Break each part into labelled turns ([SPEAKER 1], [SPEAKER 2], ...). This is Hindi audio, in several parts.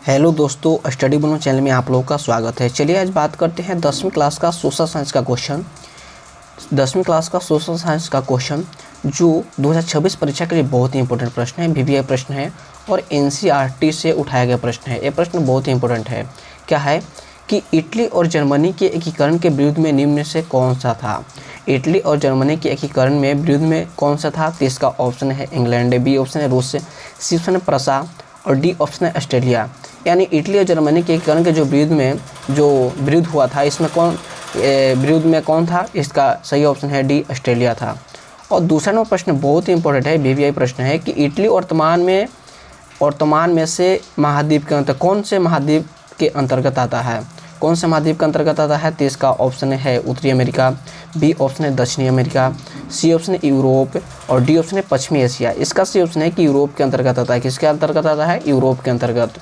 [SPEAKER 1] हेलो दोस्तों, स्टडी बनो चैनल में आप लोगों का स्वागत है। चलिए आज बात करते हैं 10वीं क्लास का सोशल साइंस का क्वेश्चन। 10वीं क्लास का सोशल साइंस का क्वेश्चन जो 2026 परीक्षा के लिए बहुत ही इंपॉर्टेंट प्रश्न है, वीवीआई प्रश्न है और एनसीईआरटी से उठाया गया प्रश्न है। ये प्रश्न बहुत ही इंपॉर्टेंट है। क्या है कि इटली और जर्मनी के एकीकरण के विरुद्ध में निम्न में से कौन सा था? इटली और जर्मनी के एकीकरण में विरुद्ध में कौन सा था? तो इसका ऑप्शन है इंग्लैंड, बी ऑप्शन है रूस, सी ऑप्शन है प्रसा और डी ऑप्शन है ऑस्ट्रेलिया। यानी इटली और जर्मनी के एकीकरण के जो विरुद्ध हुआ था, इसमें विरुद्ध में कौन था? इसका सही ऑप्शन है डी ऑस्ट्रेलिया था। और दूसरा नंबर प्रश्न बहुत ही इंपॉर्टेंट है, वीवीआई प्रश्न है कि इटली वर्तमान में से महाद्वीप के अंतर कौन से महाद्वीप के अंतर्गत आता है? कौन से महाद्वीप के अंतर्गत आता है? तो इसका ऑप्शन है उत्तरी अमेरिका, बी ऑप्शन है दक्षिणी अमेरिका, सी ऑप्शन है यूरोप और डी ऑप्शन है पश्चिमी एशिया। इसका सी ऑप्शन है कि यूरोप के अंतर्गत आता है। किसके अंतर्गत आता है? यूरोप के अंतर्गत।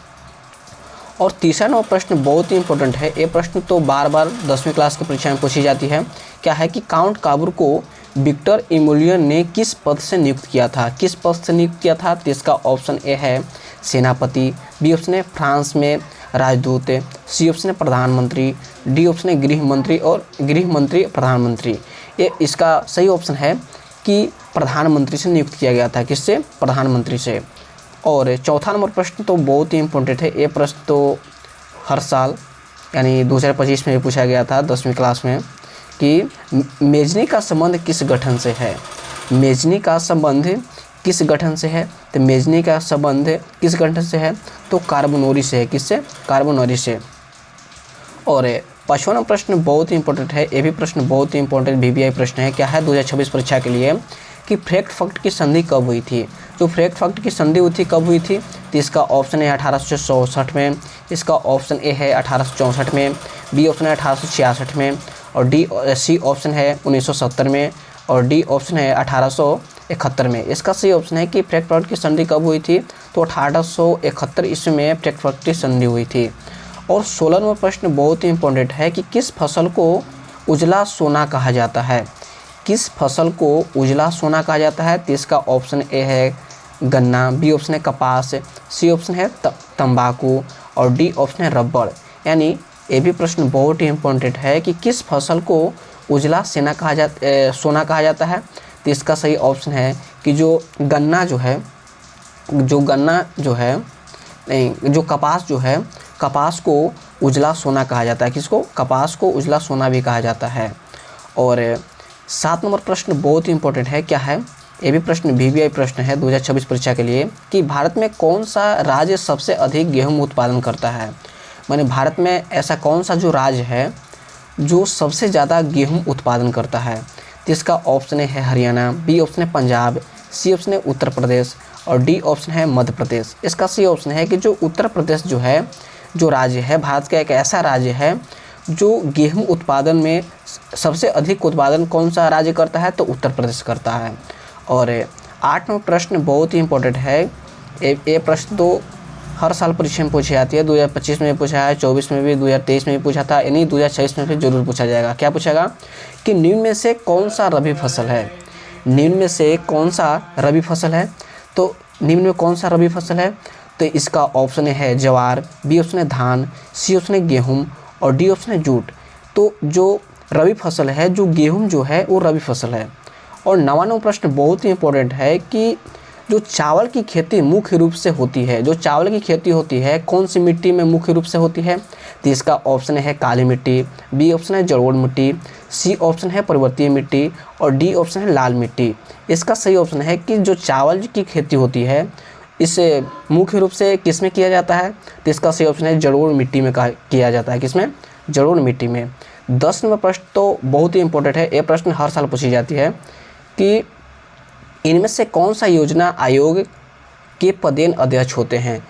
[SPEAKER 1] और तीसरा नंबर प्रश्न बहुत ही इंपॉर्टेंट है। ये प्रश्न तो बार बार 10वीं क्लास की परीक्षा में पूछी जाती है। क्या है कि काउंट काबूर को विक्टर एमुलियन ने किस पद से नियुक्त किया था? किस पद से नियुक्त किया था? तो इसका ऑप्शन ए है सेनापति, बी ऑप्शन है फ्रांस में राजदूत, सी ऑप्शन है प्रधानमंत्री, डी ऑप्शन है गृह मंत्री और गृह मंत्री प्रधानमंत्री। ये इसका सही ऑप्शन है कि प्रधानमंत्री से नियुक्त किया गया था। किससे? प्रधानमंत्री से। और चौथा नंबर प्रश्न तो बहुत ही इंपॉर्टेंट है। ये प्रश्न तो हर साल यानी 2025 में भी पूछा गया था 10वीं क्लास में कि मेजनी का संबंध किस गठन से है? मेजनी का संबंध किस गठन से है? तो मेजनी का संबंध किस गठन से है? तो कार्बोनोरी से है। किससे? कार्बोनोरी से। और पांचवा नंबर प्रश्न बहुत ही इंपॉर्टेंट है। ये भी प्रश्न बहुत ही इंपॉर्टेंट वीवीआई प्रश्न है। क्या है 2026 परीक्षा के लिए कि फ्रैंकफर्ट फैक्ट की संधि कब हुई थी? जो फ्रैंकफर्ट फैक्ट की संधि हुई थी कब हुई थी? तो इसका ऑप्शन है 1864 में, इसका ऑप्शन ए है 1864 में, बी ऑप्शन है 1866 में और सी ऑप्शन है 1970 में और डी ऑप्शन है 1871 में। इसका सही ऑप्शन है कि फ्रैंकफर्ट फैक्ट की संधि कब हुई थी? तो 1871 ईस्वी में फ्रैंकफर्ट फैक्ट की संधि हुई थी। और 16 नंबर प्रश्न बहुत ही इंपॉर्टेंट है कि किस फसल को उजला सोना कहा जाता है? किस फसल को उजला सोना कहा जाता है? तो इसका ऑप्शन ए है गन्ना, बी ऑप्शन है कपास, सी ऑप्शन है तंबाकू और डी ऑप्शन है रबड़। यानी ये भी प्रश्न बहुत ही इंपॉर्टेंट है कि किस फसल को उजला सोना कहा जाता है? तो इसका सही ऑप्शन है कि जो कपास को उजला सोना कहा जाता है। किसको? कपास को उजला सोना भी कहा जाता है। और 7 नंबर प्रश्न बहुत ही इंपॉर्टेंट है। क्या है? ये भी प्रश्न वीवीआई प्रश्न है 2026 परीक्षा के लिए कि भारत में कौन सा राज्य सबसे अधिक गेहूं उत्पादन करता है? माने भारत में ऐसा कौन सा जो राज्य है जो सबसे ज़्यादा गेहूं उत्पादन करता है? तो इसका ऑप्शन है हरियाणा, बी ऑप्शन है पंजाब, सी ऑप्शन है उत्तर प्रदेश और डी ऑप्शन है मध्य प्रदेश। इसका सी ऑप्शन है कि जो उत्तर प्रदेश जो राज्य है, भारत का एक ऐसा राज्य है जो गेहूं उत्पादन में सबसे अधिक उत्पादन कौन सा राज्य करता है? तो उत्तर प्रदेश करता है। और 8 नंबर प्रश्न बहुत ही इंपॉर्टेंट है। ये प्रश्न तो हर साल परीक्षा में पूछी जाती है। 2025 में भी पूछा है, 24 में भी, 2023 में भी पूछा था, यानी 2026 में भी जरूर पूछा जाएगा। क्या पूछेगा कि निम्न में से कौन सा रबी फसल है? निम्न में से कौन सा रबी फसल है? तो निम्न में कौन सा रबी फसल है? तो इसका ऑप्शन है ज्वार, बी ऑप्शन है धान, सी ऑप्शन है गेहूँ और डी ऑप्शन है जूट। तो जो रबी फसल है, जो गेहूं जो है वो रबी फसल है। और 9वां नंबर प्रश्न बहुत ही इंपॉर्टेंट है कि जो चावल की खेती मुख्य रूप से होती है, जो चावल की खेती होती है कौन सी मिट्टी में मुख्य रूप से होती है? तो इसका ऑप्शन है काली मिट्टी, बी ऑप्शन है जलोढ़ मिट्टी, सी ऑप्शन है पर्वतीय मिट्टी और डी ऑप्शन है लाल मिट्टी। इसका सही ऑप्शन है कि जो चावल की खेती होती है इसे मुख्य रूप से किस में किया जाता है? तो इसका सही ऑप्शन है जलोढ़ मिट्टी में किया जाता है। किसमें? जलोढ़ मिट्टी में। 10 नंबर प्रश्न तो बहुत ही इंपॉर्टेंट है। ये प्रश्न हर साल पूछी जाती है कि इनमें से कौन सा योजना आयोग के पदेन अध्यक्ष होते हैं?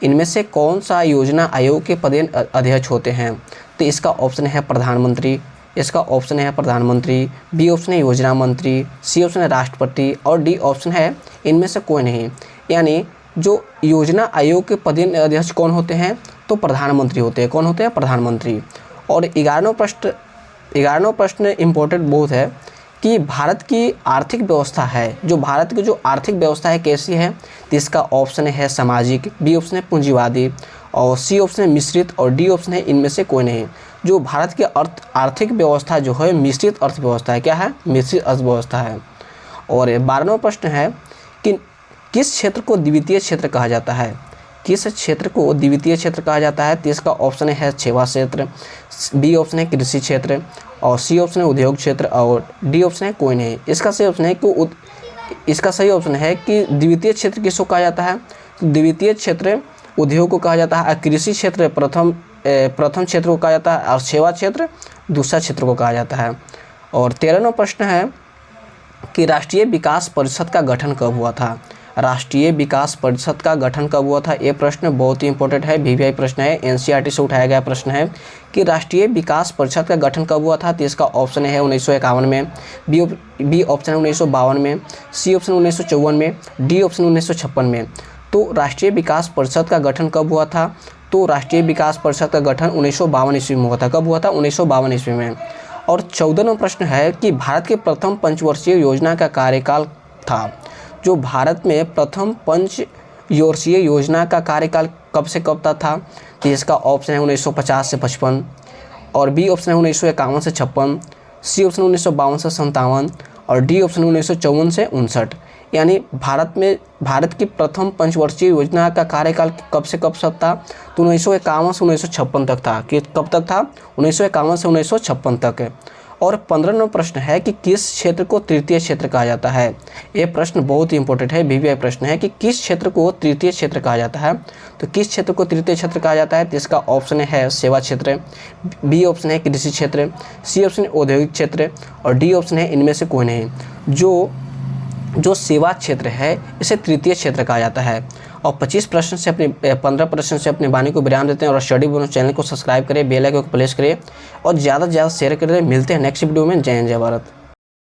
[SPEAKER 1] इनमें से कौन सा योजना आयोग के पदेन अध्यक्ष होते हैं? तो इसका ऑप्शन है प्रधानमंत्री, इसका ऑप्शन है प्रधानमंत्री, बी ऑप्शन है योजना मंत्री, सी ऑप्शन है राष्ट्रपति और डी ऑप्शन है इनमें से कोई नहीं। यानी जो योजना आयोग के पदेन अध्यक्ष कौन होते हैं? तो प्रधानमंत्री होते हैं। कौन होते हैं? प्रधानमंत्री। और 11वां प्रश्न इम्पोर्टेंट बहुत है कि भारत की आर्थिक व्यवस्था है, जो भारत की जो आर्थिक व्यवस्था है कैसी है? तो इसका ऑप्शन है सामाजिक, बी ऑप्शन है पूंजीवादी और सी ऑप्शन है मिश्रित, और डी ऑप्शन है इनमें से कोई नहीं। जो भारत की आर्थिक व्यवस्था जो है मिश्रित अर्थव्यवस्था है। क्या है? मिश्रित अर्थव्यवस्था है। और 12वां प्रश्न है कि किस क्षेत्र को द्वितीय क्षेत्र कहा जाता है? किस क्षेत्र को द्वितीय क्षेत्र कहा जाता है? तो इसका ऑप्शन है सेवा क्षेत्र, बी ऑप्शन है कृषि क्षेत्र, और सी ऑप्शन है उद्योग क्षेत्र, और डी ऑप्शन है कोई नहीं। इसका सही ऑप्शन है कि द्वितीय क्षेत्र किसको कहा जाता है? तो द्वितीय क्षेत्र उद्योग को कहा जाता है, कृषि क्षेत्र प्रथम क्षेत्र को कहा जाता है, और सेवा क्षेत्र दूसरा क्षेत्र को कहा जाता है। और 13वां प्रश्न है कि राष्ट्रीय विकास परिषद का गठन कब हुआ था? राष्ट्रीय विकास परिषद का गठन कब हुआ था? ये प्रश्न बहुत ही इंपॉर्टेंट है, वीवीआई प्रश्न है, एनसीईआरटी से उठाया गया प्रश्न है कि राष्ट्रीय विकास परिषद का गठन कब हुआ था? तो इसका ऑप्शन है 1951 में, बी ऑप्शन है 1952 में, सी ऑप्शन 1954 में, डी ऑप्शन 1956 में। तो राष्ट्रीय विकास परिषद का गठन कब हुआ था? तो राष्ट्रीय विकास परिषद का गठन 1952 ईस्वी में हुआ था। कब हुआ था? 1952 ईस्वी में। और 14वां प्रश्न है कि भारत के प्रथम पंचवर्षीय योजना का कार्यकाल था। जो भारत में प्रथम पंचवर्षीय योजना का कार्यकाल कब से कब तक था? तो इसका ऑप्शन है 1950 से 55, और बी ऑप्शन है 1951 से 56, सी ऑप्शन 1952 से 57, और डी ऑप्शन 1954 से 59। यानी भारत की प्रथम पंचवर्षीय योजना का कार्यकाल कब से कब तक था? तो 1951 से 1956 तक था। कि कब तक था? 1951 से 1956 तक। और 15वां प्रश्न है कि किस क्षेत्र को तृतीय क्षेत्र कहा जाता है? ये प्रश्न बहुत ही इंपॉर्टेंट है, वीवीआई प्रश्न है कि किस क्षेत्र को तृतीय क्षेत्र कहा जाता है? तो किस क्षेत्र को तृतीय क्षेत्र कहा जाता है? तो इसका ऑप्शन है सेवा क्षेत्र, बी ऑप्शन है कृषि क्षेत्र, सी ऑप्शन औद्योगिक क्षेत्र, और डी ऑप्शन है इनमें से कोई नहीं। जो सेवा क्षेत्र है इसे तृतीय क्षेत्र कहा जाता है। और 15 प्रश्न से अपनी वाणी को विराम देते हैं। और स्टडी बोनस चैनल को सब्सक्राइब करें, बेल आइकन को प्रेस करें और ज़्यादा से ज़्यादा शेयर करें। मिलते हैं नेक्स्ट वीडियो में। जय हिंद, जय भारत।